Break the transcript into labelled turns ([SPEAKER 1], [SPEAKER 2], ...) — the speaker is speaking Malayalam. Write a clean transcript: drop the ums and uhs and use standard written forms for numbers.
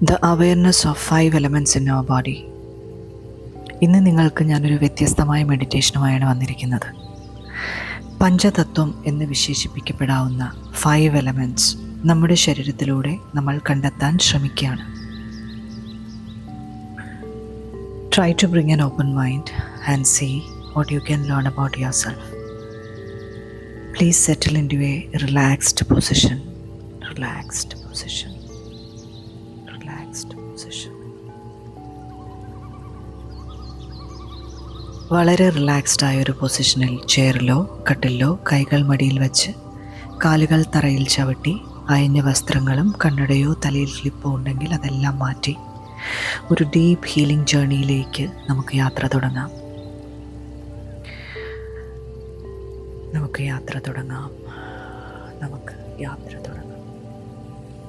[SPEAKER 1] The awareness of 5 elements in our body. ഇന്ന് നിങ്ങൾക്ക് ഞാനൊരു വ്യത്യസ്തമായ മെഡിറ്റേഷനുമായാണ് വന്നിരിക്കുന്നത്. പഞ്ചതത്വം എന്ന് വിശേഷിപ്പിക്കപ്പെടാവുന്ന 5 elements നമ്മുടെ ശരീരത്തിലൂടെ നമ്മൾ കണ്ടെത്താൻ ശ്രമിക്കുകയാണ്. Try to bring an open mind and see what you can learn about yourself. Please settle into a relaxed position. Relaxed position. Relaxed position. വളരെ റിലാക്സ്ഡ് ആയ ഒരു പൊസിഷനിൽ ചെയറിലോ കട്ടിലിലോ കൈകൾ മടിയിൽ വെച്ച് കാലുകൾ തറയിൽ ചവിട്ടി അയഞ്ഞ വസ്ത്രങ്ങളും കണ്ണടയോ തലയിൽ ക്ലിപ്പോ ഉണ്ടെങ്കിൽ അതെല്ലാം മാറ്റി ഒരു ഡീപ്പ് ഹീലിംഗ് ജേർണിയിലേക്ക് നമുക്ക് യാത്ര തുടങ്ങാം. നമുക്ക് യാത്ര തുടങ്ങാം.